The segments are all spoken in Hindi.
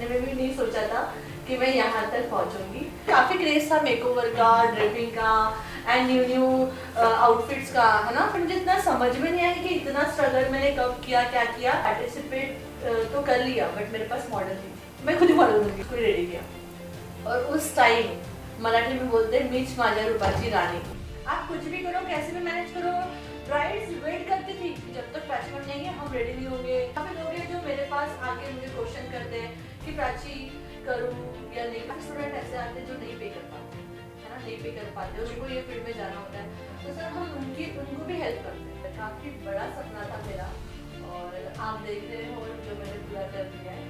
सपने में भी नहीं सोचा था कि मैं यहाँ तक पहुँचूंगी। काफ़ी क्रेज था मेकओवर का, ड्रेपिंग का एंड न्यू आउटफिट्स का, है ना। फिर मुझे इतना समझ में नहीं आया कि इतना स्ट्रगल मैंने कब किया, क्या किया। पार्टिसिपेट तो कर लिया, बट मेरे पास मॉडल नहीं थी, मैं खुद ही मॉडल बनूंगी, कोई रेडी किया। और उस टाइम मराठी में बोलते हैं मीच माझ्या रूपाची रानी। आप कुछ भी करो, कैसे भी मैनेज करो, ब्राइड्स वेट करती थी कि जब तक प्राची बन जाएंगे हम रेडी नहीं होंगे। काफी लोग हैं जो मेरे पास आके मुझे क्वेश्चन करते हैं कि प्राची करूँ या नहीं। काफी स्टूडेंट ऐसे आते हैं जो नहीं पे कर पाते, है ना, नहीं पे कर पाते, उनको ये फील्ड में जाना होता है, तो सर हम उनको भी हेल्प करते हैं। काफी बड़ा सपना था मेरा और आप देख रहे हो जो मैंने पूरा कर दिया है।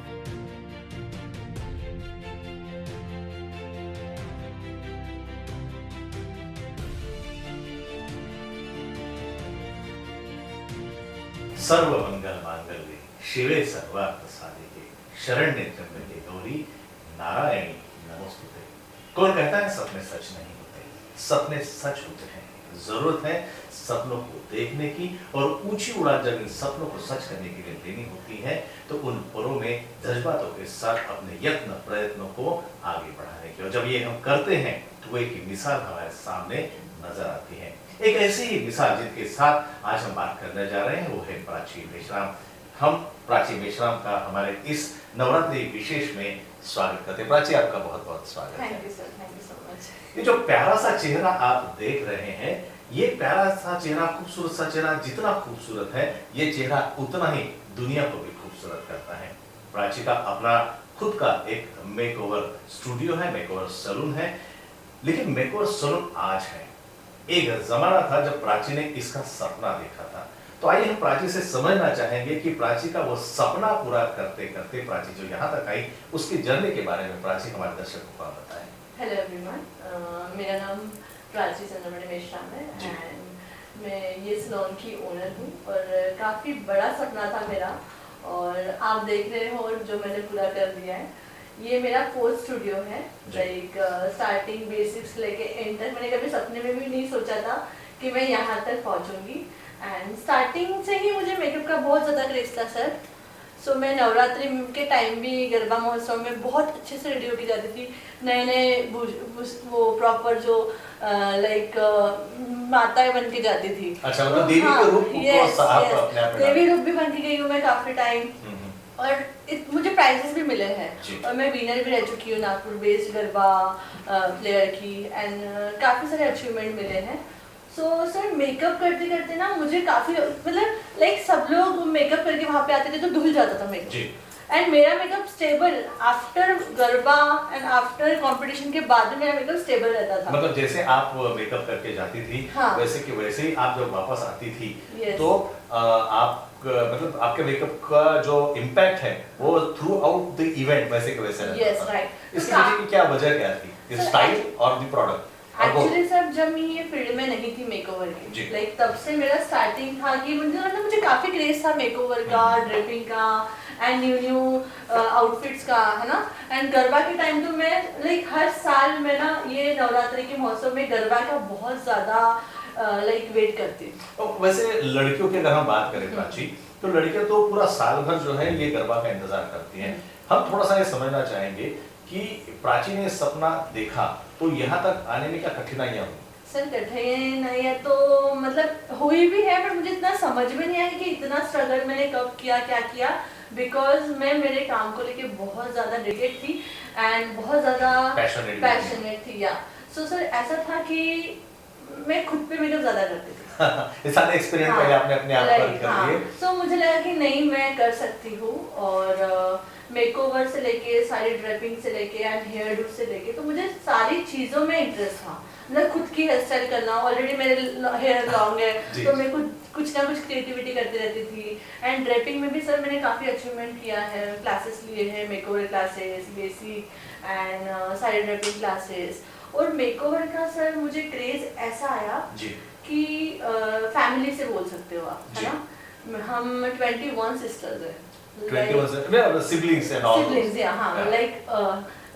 सर्वमंगल मांगल्ये शिवे सर्वार्थ साधिके शरण्ये त्र्यंबके गौरी नारायणी नमोस्तुते। कौन कहता है सपने सच नहीं होते? सपने सच होते हैं। जरूरत है सपनों को देखने की और ऊंची उड़ान जब इन सपनों को सच करने के लिए लेनी होती है तो उन पलों में जज्बातों के साथ अपने यत्न प्रयत्नों को आगे बढ़ाने की, और जब ये हम करते हैं तो एक मिसाल हमारे सामने नजर आती है। एक ऐसी ही मिसाल जिनके साथ आज हम बात करने जा रहे हैं वो है प्राची मेश्राम। हम प्राची मेश्राम का हमारे इस नवरात्रि विशेष में स्वागत करते हैं। प्राची, आपका बहुत बहुत स्वागत है। Thank you sir, thank you so much. ये जो प्यारा सा चेहरा आप देख रहे हैं, ये प्यारा सा चेहरा, खूबसूरत सा चेहरा जितना खूबसूरत है, ये चेहरा उतना ही दुनिया को भी खूबसूरत करता है। प्राची का अपना खुद का एक मेकओवर स्टूडियो है, मेकओवर सैलून है, लेकिन मेकओवर सैलून आज है। एक जमाना था जब प्राची ने इसका सपना देखा था। तो आइए हम प्राची से समझना चाहेंगे कि प्राची का वो सपना पूरा करते करते प्राची जो यहाँ तक आई, उसकी जर्नी के बारे में प्राची हमारे दर्शकों को बताएं। हेलो एवरीवन, मेरा नाम प्राची चंद्रमणि मेश्राम है एंड मैं ये सैलून की ओनर हूँ और काफ़ी बड़ा सपना था मेरा और आप देख रहे हो जो मैंने पूरा कर दिया है। ये मेरा फोर्थ स्टूडियो है, लाइक स्टार्टिंग बेसिक्स लेके एंड तक। मैंने कभी सपने में भी नहीं सोचा था कि मैं यहाँ तक पहुँचूंगी एंड स्टार्टिंग से ही मुझे मेकअप का बहुत ज़्यादा क्रेज था सर। सो मैं नवरात्रि के टाइम भी गरबा महोत्सव में बहुत अच्छे से रेडी होके जाती थी। नए नए वो प्रॉपर जो लाइक माताएं बन के जाती थी। अच्छा, मतलब देवी के रूप को आप अपने आप में देवी रूप भी बन के गई हूँ मैं काफ़ी टाइम और मुझे प्राइजेस भी मिले हैं और मैं विनर भी रह चुकी हूँ नागपुर बेस्ड गरबा प्लेयर की एंड काफ़ी सारे अचीवमेंट मिले हैं। सो सर मेकअप करते करते ना मुझे काफ़ी मतलब लाइक सब लोग मेकअप करके वहाँ पे आते थे तो धुल जाता था मेकअप एंड मेरा makeup stubble after garba and after competition के बाद में मेरा मेकअप स्टेबल रहता था। मतलब जैसे आप मेकअप करके जाती थी, हाँ। वैसे कि वैसे ही आप जब वापस आती थी तो आप मतलब आपके मेकअप का जो इम्पैक्ट है वो थ्रू आउट द इवेंट वैसे के वैसे रहता था। इसके पीछे की क्या वजह क्या थी? स्टाइल और द प्रोडक्ट? एक्चुअली सर जब मैं ये फील्ड में नहीं थी मेकओवर की, लाइक तब से मेरा स्टार्टिंग था कि मुझे काफी क्रेज था मेकओवर का, ड्रेपिंग का एंड न्यू आउटफिट्स का, है ना। एंड गरबा के टाइम तो मैं लाइक हर साल मैं ना ये नवरात्रि के मौसम में गरबा का बहुत ज्यादा लाइक वेट करती हूँ। वैसे लड़कियों की अगर हम बात करें प्राची, तो लड़कियां तो पूरा साल भर जो है ये गरबा का इंतजार करती हैं। हम थोड़ा सा ये समझना चाहेंगे कि प्राची ने सपना देखा तो यहाँ तक आने में क्या कठिनाइयाँ हुई? सर कठिनाइयाँ तो मतलब हुई भी है, पर मुझे इतना समझ में नहीं आया कि इतना स्ट्रगल मैंने कब किया, क्या किया, बिकॉज मैं मेरे काम को लेके बहुत ज़्यादा डेडिकेट थी एंड बहुत ज़्यादा पैशनेट थी। या सो सर ऐसा था कि मैं खुद पे मेकअप ज़्यादा करती थी। सारे एक्सपीरियंस पहले आपने अपने आप पर कर लिए। सो मुझे लगा कि नहीं मैं कर सकती हूँ और मेकओवर से लेके सारी ड्रेपिंग से लेके एंड हेयर डू से लेके तो मुझे सारी चीज़ों में इंटरेस्ट था। मतलब खुद की हेयर स्टाइल करना, ऑलरेडी मेरे हेयर लॉन्ग है तो मैं कुछ ना कुछ क्रिएटिविटी करती रहती थी। एंड ड्रेपिंग में भी सर मैंने काफ़ी अचीवमेंट किया है, क्लासेस लिए हैं, मेकओवर क्लासेस, बेसिक एंड सारी ड्रेपिंग क्लासेस। और मेकओवर का सर मुझे क्रेज ऐसा आया कि फैमिली से बोल सकते हो आप, है ना। हम 21 सिस्टर्स हैं 21 से सिबलिंग्स एंड ऑल सिबलिंग्स या हाँ लाइक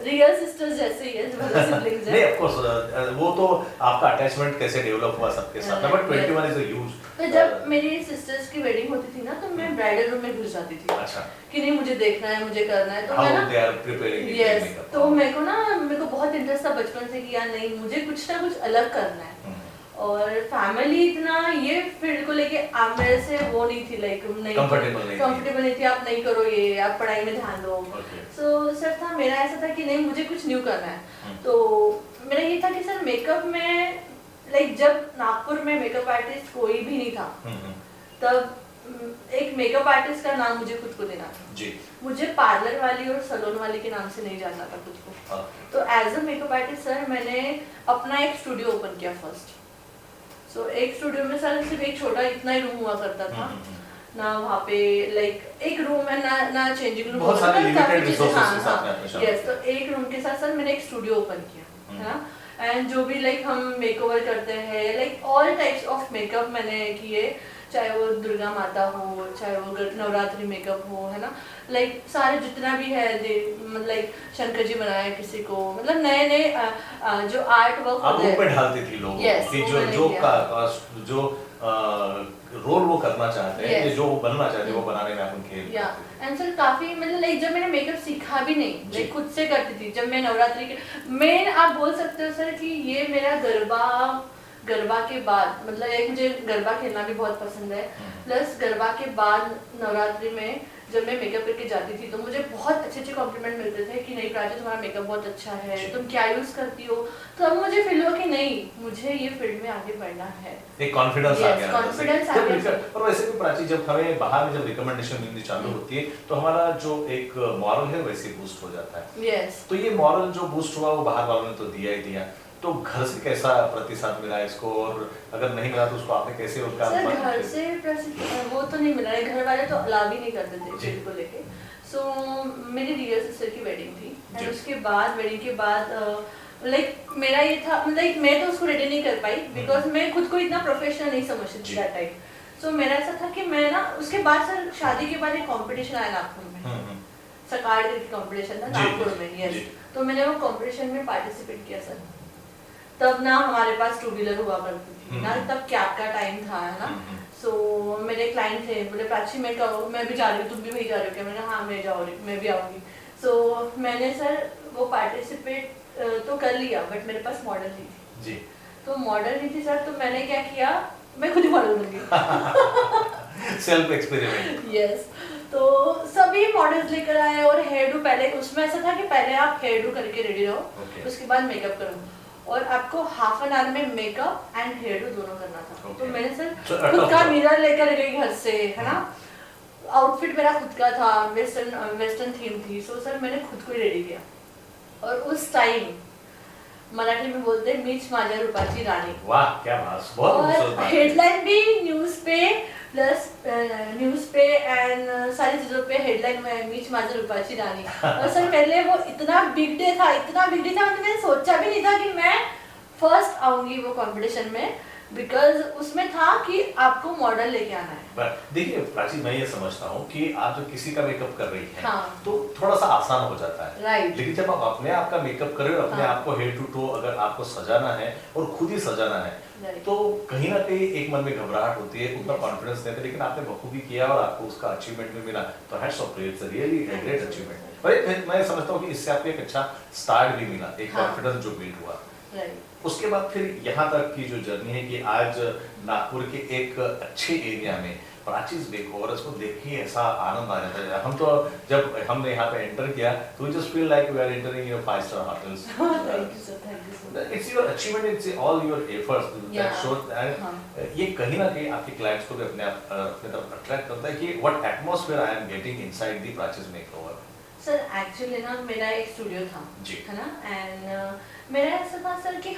रियल सिस्टर्स जैसे ही है मतलब सिबलिंग्स है नहीं ऑफ कोर्स वो तो आपका अटैचमेंट कैसे डेवलप हुआ सबके साथ बट 21 इज अ ह्यूज तो जब मेरी सिस्टर्स की वेडिंग होती थी ना तो मैं ब्राइडल रूम में घुस जाती थी अच्छा कि नहीं मुझे देखना है मुझे करना है तो How मैं ना they are preparing it, yes makeup. तो मेरे को बहुत इंटरेस्ट था बचपन से कि यार नहीं मुझे कुछ ना कुछ अलग करना है और फैमिली इतना ये फील्ड को लेके आप मेरे से वो नहीं थी लाइक नहीं कंफर्टेबल नहीं थी आप नहीं करो ये आप पढ़ाई में ध्यान दो सो सर था मेरा ऐसा था कि नहीं मुझे कुछ न्यू करना है तो मेरा ये था कि सर मेकअप में लाइक जब नागपुर में मेकअप आर्टिस्ट कोई भी नहीं था तब एक मेकअप आर्टिस्ट का नाम मुझे खुद को देना था जी मुझे पार्लर वाली और सैलून वाली के नाम से नहीं जानना था खुद को तो as a makeup artist sir मैंने अपना एक स्टूडियो ओपन किया फर्स्ट सो एक स्टूडियो में सर सिर्फ एक छोटा इतना ही रूम हुआ करता था ना वहाँ पे लाइक एक रूम है ना चेंजिंग रूम बहुत सारे लिमिटेड रिसोर्सेज के साथ में आपने यस तो एक रूम के साथ सर मैंने एक स्टूडियो ओपन किया है ना एंड जो भी लाइक हम मेकओवर करते हैं like all types of makeup मैंने किए चाहे वो दुर्गा माता हो चाहे वो नवरात्रि मेकअप हो है ना लाइक सारे जितना भी है लाइक शंकर जी बनाए किसी को मतलब नए नए जो आर्ट वर्क आप रूप में ढालती थी लोगों कि जो रोल वो करना चाहते हैं जो बनना चाहते हैं वो बनाने में आप उनके एंड सर काफी मतलब लाइक जब मैंने मेकअप सीखा भी नहीं लाइक खुद से करती थी जब मैं नवरात्रि के मेन आप बोल सकते हो सर कि ये मेरा गरबा के बाद मतलब एक मुझे गरबा खेलना भी बहुत पसंद है प्लस गरबा के बाद नवरात्रि में जब मैं मेकअप करके जाती थी तो मुझे बहुत अच्छे अच्छे कॉम्प्लीमेंट मिलते थे कि नहीं प्राची तुम्हारा मेकअप बहुत अच्छा है तुम क्या यूज करती हो तो अब मुझे फील हुआ कि नहीं मुझे ये फील्ड में आगे बढ़ना है एक कॉन्फिडेंस आ गया कॉन्फिडेंस आ गया और वैसे भी प्राची जब हमें बाहर में जब रिकमेंडेशन मिलनी चालू होती है तो हमारा जो एक मॉरल है वैसे बूस्ट हो जाता है यस तो ये मॉरल जो बूस्ट हुआ वो बाहर वालों ने तो दिया ही दिया तो घर से कैसा प्रतिसाद मिला इसको और अगर नहीं मिला तो उसको आपने कैसे उनका घर से वो तो नहीं मिला घर वाले तो अलाउ ही नहीं करते थे चीज को लेके सो मेरी रियल सिस्टर की वेडिंग थी एंड उसके बाद वेडिंग के बाद लाइक मेरा ये था लाइक मैं तो उसको रेडी नहीं कर पाई बिकॉज मैं खुद को इतना प्रोफेशनल नहीं समझती थी दैट टाइम सो मेरा ऐसा था कि मैं ना उसके बाद सर शादी के बाद एक कंपटीशन आया नागपुर में सकाड़ कंपटीशन था नागपुर में यस तो मैंने वो कंपटीशन में पार्टिसिपेट किया सर तब ना हमारे पास 2 व्हीलर हुआ करती थी ना तब कैब का टाइम था है ना सो मेरे क्लाइंट थे बोले प्राची मैं भी जा रही हूँ तुम भी वही जा रही हो क्या मैंने हाँ मैं भी आऊँगी सो मैंने सर वो पार्टिसिपेट तो कर लिया बट मेरे पास मॉडल नहीं थी जी तो मॉडल नहीं थी सर तो मैंने क्या किया मैं खुद ही मॉडल बन गई सेल्फ एक्सपेरिमेंट यस तो सभी मॉडल्स लेकर आए और हेयर डू पहले उसमें ऐसा था कि पहले आप हेयर डू करके रेडी रहो उसके बाद मेकअप करो और आपको हाफ एन आवर में मेकअप एंड हेयर डू दोनों करना था तो मैंने सर खुद का मिरर लेकर गई घर से है ना आउटफिट मेरा खुद का था वेस्टर्न थीम थी सो सर मैंने खुद को ही रेडी किया और उस टाइम मराठी में बोलते हैं मीच माझ्या रूपाची रानी वाह क्या बात बहुत हेडलाइन भी न्यूज पे प्लस न्यूज पे एंड सारी चीजों पे हेडलाइन में मीच माझ्या रूपाची रानी और सर पहले वो इतना बिग डे था मैंने सोचा भी नहीं था कि मैं फर्स्ट आऊंगी वो कंपटीशन में बिकॉज उसमें था कि आपको मॉडल लेके आना है देखिए प्राची मैं ये समझता हूँ कि आप जब किसी का मेकअप कर रही हैं तो थोड़ा सा आसान हो जाता है राइट लेकिन जब आप अपने आप का मेकअप कर रहे हो अपने आप को हेड टू टो अगर आपको सजाना है और खुद ही सजाना है तो कहीं ना कहीं एक मन में घबराहट होती है उतना कॉन्फिडेंस नहीं था लेकिन आपने बखूबी किया और आपको उसका अचीवमेंट भी मिला तो hats of its really great achievement और मैं समझता हूँ कि इससे आपको एक अच्छा स्टार्ट भी मिला एक कॉन्फिडेंस जो बिल्ड हुआ उसके बाद फिर यहाँ तक की जो जर्नी है कि आज नागपुर के एक अच्छे एरिया में प्राचीज मेकओवर उसको देख के ऐसा आनंद आ जाता है हम तो जब हमने यहाँ पे एंटर किया तो we just feel like we are entering in 5-star hotels it's your achievement it's all your efforts that shows that ये कहीं ना कहीं आपके क्लाइंट्स को भी अपने तरफ अट्रैक्ट करता है कि what atmosphere I am getting inside the प्राचीज मेकओवर सर एक्चुअली ना मेरा एक स्टूडियो था है ना एंड मेरा ऐसा था सर कि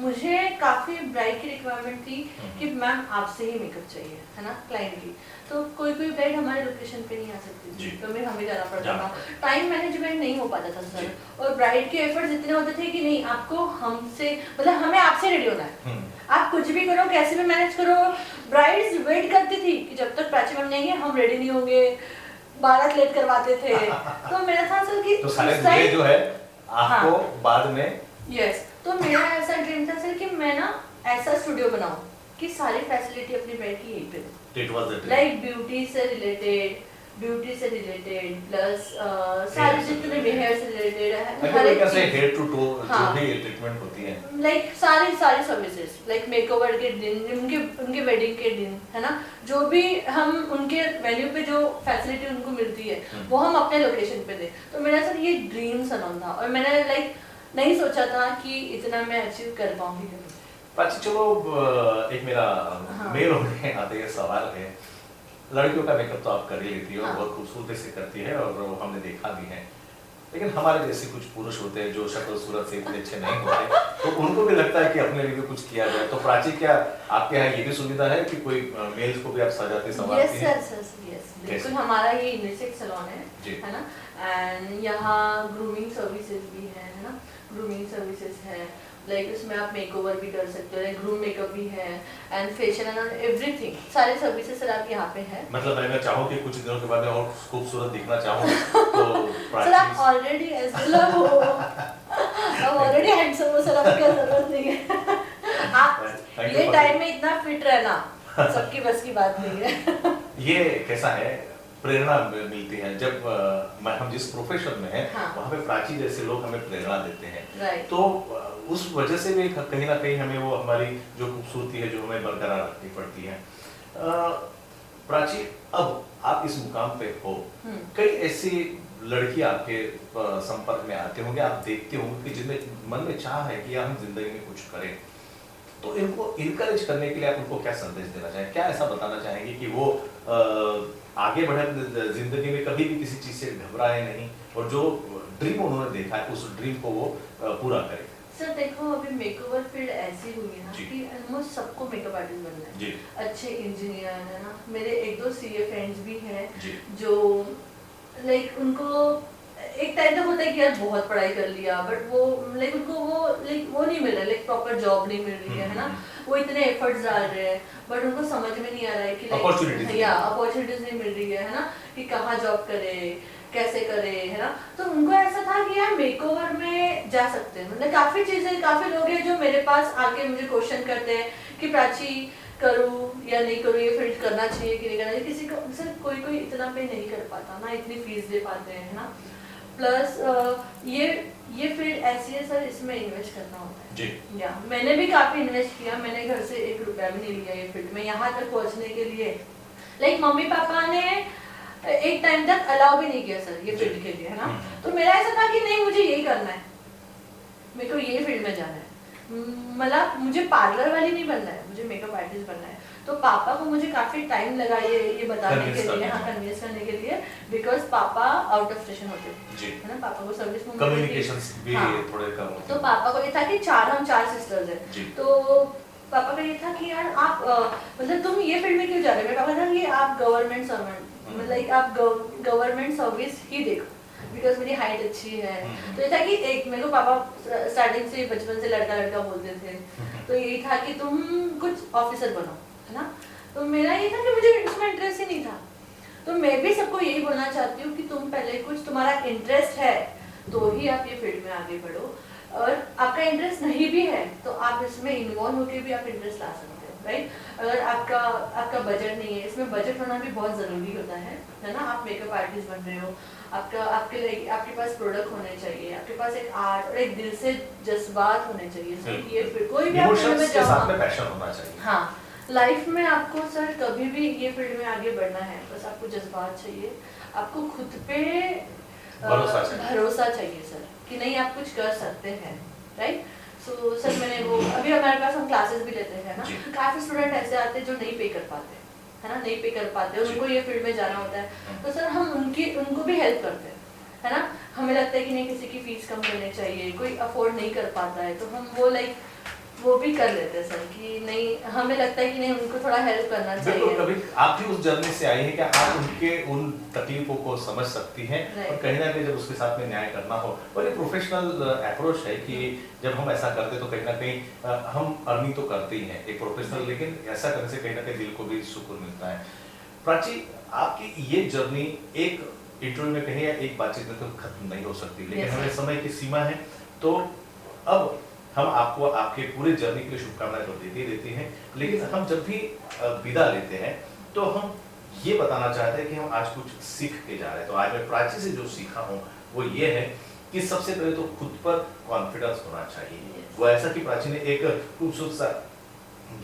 मुझे काफी ब्राइड की रिक्वायरमेंट थी कि मैम आपसे ही मेकअप चाहिए है ना क्लाइंट की तो कोई ब्राइड हमारे लोकेशन पे नहीं आ सकती थी तो हमें जाना पड़ता था टाइम मैनेजमेंट नहीं हो पाता था सर और ब्राइड के एफर्ट्स इतने होते थे कि नहीं आपको हमसे मतलब हमें आपसे रेडी होना है आप कुछ भी करो कैसे भी मैनेज करो ब्राइड्स वेट करती थी कि जब तक प्राची मैम नहीं है हम रेडी नहीं होंगे बारात लेट करवाते थे। तो मेरा था सर कि तो सारे उस दूल्हे time- जो है आपको हाँ। बाद में यस, तो मेरा ऐसा ड्रीम था सर कि मैं ना ऐसा स्टूडियो बनाऊं कि सारी फैसिलिटी अपनी बेड की यहीं पे दूं। It was the like beauty से रिलेटेड प्लस सारे जितने भी हेयर से रिलेटेड है हर एक चीज। हेड टू टो जो हाँ। भी ट्रीटमेंट होती है, लाइक सारी सर्विसेज, लाइक मेकओवर के दिन, उनके वेडिंग के दिन, है ना, जो भी हम उनके वेन्यू पे जो फैसिलिटी उनको मिलती है वो हम अपने लोकेशन पे दें। तो मेरा सर ये ड्रीम सनम था और मैंने लाइक नहीं सोचा था कि इतना मैं अचीव कर पाऊंगी कभी। अच्छा चलो एक मेरा हाँ। मेल होने आते ये सवाल है, लड़कियों का मेकअप तो आप कर ही लेती हो, हाँ। बहुत खूबसूरती से करती है और वो हमने देखा भी है, लेकिन हमारे जैसे कुछ पुरुष होते हैं जो शक्ल सूरत से इतने अच्छे नहीं होते, तो उनको भी लगता है कि अपने लिए भी कुछ किया जाए। तो प्राची, क्या आपके यहाँ ये भी सुविधा है कि कोई मेल्स को भी आप सजाते संवारती हैं? यस बिल्कुल, हमारा ये यूनिसेक्स सैलून है ना, एंड यहाँ ग्रूमिंग सर्विसेज भी है ना, ग्रूमिंग सर्विसेज है, लाइक उसमें आप मेकओवर भी कर सकते हो, ग्रूम मेकअप भी है एंड फेशियल एंड एवरीथिंग, सारे सर्विसेज सर आप यहाँ पे है। मतलब मैं चाहूँ कि कुछ दिनों के बाद मैं और खूबसूरत दिखना चाहूँ तो सर आप ऑलरेडी हो, आप ऑलरेडी हैंडसम हो सर, आपकी जरूरत नहीं है। आप ये टाइम में इतना फिट रहना सबकी बस की बात नहीं है। ये कैसा है, प्रेरणा मिलती है जब हम जिस प्रोफेशन में हैं, हाँ। वहाँ पे प्राची जैसे लोग हमें प्रेरणा देते हैं, राइट। तो उस वजह से भी कहीं ना कहीं हमें वो हमारी जो खूबसूरती है जो हमें बरकरार रखनी पड़ती है। प्राची, अब आप इस मुकाम पे हो, कई ऐसी लड़की आपके संपर्क में आते होंगे, आप देखते होंगे कि जिनमें मन में चाह है कि हम जिंदगी में कुछ करें, तो इनको इनकरेज करने के लिए आप उनको क्या संदेश देना चाहेंगे, क्या ऐसा बताना चाहेंगे कि वो आगे बढ़े जिंदगी में, कभी भी किसी चीज से घबराए नहीं और जो ड्रीम उन्होंने देखा है उस ड्रीम को वो पूरा करें? सर देखो, अभी मेकओवर फील्ड ऐसी हुई है ना जी। कि ऑलमोस्ट सबको मेकअप आर्टिस्ट बनना है। जी। अच्छे इंजीनियर है ना, मेरे एक दो सीए फ्रेंड्स भी हैं जी। जो लाइक उनको एक टाइम तक होता है कि यार बहुत पढ़ाई कर लिया, बट वो लाइक उनको वो नहीं मिल रहा, लाइक प्रॉपर जॉब नहीं मिल रही है ना, वो इतने एफर्ट्स डाल रहे हैं बट उनको समझ में नहीं आ रहा है कि अपॉर्चुनिटीज नहीं मिल रही है ना, कि कहाँ जॉब करे, कैसे करे, है ना। तो उनको ऐसा था कि यार मेकओवर में जा सकते हैं, मतलब काफी चीजें, काफी लोग हैं जो मेरे पास आके मुझे क्वेश्चन करते हैं कि प्राची करूँ या नहीं करूँ, ये फील्ड करना चाहिए कि नहीं करना चाहिए। किसी को सर कोई इतना पे नहीं कर पाता ना, इतनी फीस दे पाते हैं, है ना। प्लस ये फील्ड ऐसी है सर, इसमें इन्वेस्ट करना होता है जी। या मैंने भी काफी इन्वेस्ट किया, मैंने घर से 1 रुपया भी नहीं लिया ये फील्ड में यहाँ तक पहुँचने के लिए। लाइक मम्मी पापा ने एक टाइम तक अलाउ भी नहीं किया सर ये फील्ड के लिए, है ना। तो मेरा ऐसा था कि नहीं मुझे यही करना है, मेरे को ये फील्ड में जाना है, मतलब मुझे पार्लर वाली नहीं बनना है, मुझे मेकअप आर्टिस्ट बनना है। तो पापा को मुझे काफी टाइम लगा ये बताने के लिए, हाँ कन्विंस करने के लिए, बिकॉज पापा आउट ऑफ स्टेशन होते थे, है ना, पापा को सर्विस में कम्युनिकेशंस भी थोड़े कम होते। तो पापा को ये था कि हम चार सिस्टर्स हैं, तो पापा का ये था कि यार आप मतलब तुम ये फील्ड में क्यों जा रहे हो। मेरे पापा था कि आप गवर्नमेंट सर्वेंट, मतलब आप गवर्नमेंट सर्विस ही देखो, बिकॉज मेरी हाइट अच्छी है। तो ये था कि एक मेरे को पापा स्टार्टिंग से बचपन से लड़का बोलते थे, तो यही था कि तुम कुछ ऑफिसर बनो, है ना। तो मेरा ये था कि मुझे उसमें इंटरेस्ट ही नहीं था। तो मैं भी सबको यही बोलना चाहती हूँ कि तुम पहले कुछ तुम्हारा इंटरेस्ट है तो ही आप ये फील्ड में आगे बढ़ो, और आपका इंटरेस्ट नहीं भी है तो आप इसमें इन्वॉल्व होकर भी आप इंटरेस्ट ला सकते हो, राइट। अगर आपका बजट नहीं है, इसमें बजट होना भी बहुत ज़रूरी होता है ना। आप मेकअप आर्टिस्ट बन रहे हो, आपके पास प्रोडक्ट होने चाहिए, आपके पास एक आर्ट और एक दिल से जज्बात होने चाहिए। ये फिर कोई भी आप फील्ड में जाओ, पैशन होना चाहिए। हाँ, लाइफ में आपको सर कभी भी ये फील्ड में आगे बढ़ना है, बस आपको जज्बात चाहिए, आपको खुद पे भरोसा चाहिए सर कि नहीं आप कुछ कर सकते हैं, राइट। सो सर मैंने वो अभी हमारे पास हम क्लासेस भी लेते हैं ना, काफी स्टूडेंट ऐसे आते हैं जो नहीं पे कर पाते, है ना, नहीं पे कर पाते, उनको ये फील्ड में जाना होता है। तो सर हम उनको भी हेल्प करते हैं, है ना। हमें लगता है कि नहीं किसी की फीस कम करनी चाहिए, कोई अफोर्ड नहीं कर पाता है, तो हम वो भी कर लेते हैं सर कि नहीं, हमें लगता है कि नहीं उनको थोड़ा हेल्प करना चाहिए। कभी आप भी उस जर्नी से आई हैं कि आप उनके उन तकलीफों को समझ सकती हैं और कहीं ना कहीं जब उसके साथ में न्याय करना हो, और एक प्रोफेशनल अप्रोच है कि जब हम ऐसा करते तो कहीं ना कहीं हम अर्निंग तो करते ही हैं एक प्रोफेशनल, लेकिन ऐसा करने से कहीं ना कहीं दिल को भी सुकून मिलता है। प्राची, आपकी ये जर्नी एक इंटरव्यू में कहीं या एक बातचीत में तो खत्म नहीं हो सकती, लेकिन Yes, हमें sir. समय की सीमा है। तो अब हम आपको आपके पूरे जर्नी के लिए शुभकामनाएं तो देते ही देते हैं, लेकिन हम जब भी विदा लेते हैं तो हम ये बताना चाहते हैं कि हम आज कुछ सीख के जा रहे हैं। तो आज मैं प्राची से जो सीखा हूँ वो ये है कि सबसे पहले तो खुद पर कॉन्फिडेंस होना चाहिए। Yes. वो ऐसा कि प्राची ने एक खूबसूरत सा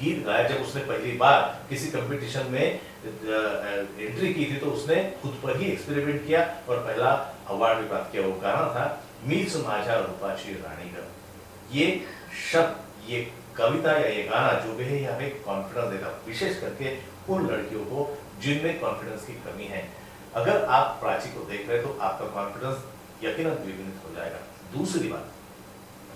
गीत गाया जब उसने पहली बार किसी कंपटीशन में एंट्री की थी, तो उसने खुद पर ही एक्सपेरिमेंट किया और पहला अवार्ड भी प्राप्त किया। वो गाना था मीच माझ्या रूपाची राणीगर। ये शब्द, ये कविता या ये गाना जो भी है, हमें कॉन्फिडेंस देता, विशेष करके उन लड़कियों को जिनमें कॉन्फिडेंस की कमी है। अगर आप प्राची को देख रहे हैं तो आपका कॉन्फिडेंस यकीनन द्विगुणित हो जाएगा। दूसरी बात,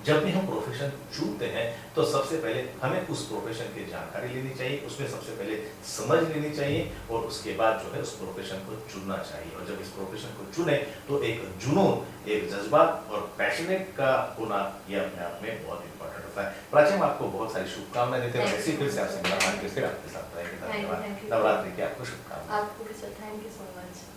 जब भी हम प्रोफेशन चुनते हैं तो सबसे पहले हमें उस प्रोफेशन की जानकारी लेनी चाहिए, उसमें सबसे पहले समझ लेनी चाहिए और उसके बाद जो है उस प्रोफेशन को चुनना चाहिए। और जब इस प्रोफेशन को चुने तो एक जुनून, एक जज्बात और पैशनेट का होना ये अपने आप में बहुत इंपॉर्टेंट होता है। प्राची, हम आपको बहुत सारी शुभकामनाएं देते हैं। ऐसी फिर से आपसे मुलाकात के फिर आपके साथ रहेंगे। धन्यवाद। Thank you. नवरात्रि की आपको शुभकामनाएं। आपको भी sir, thank you so much.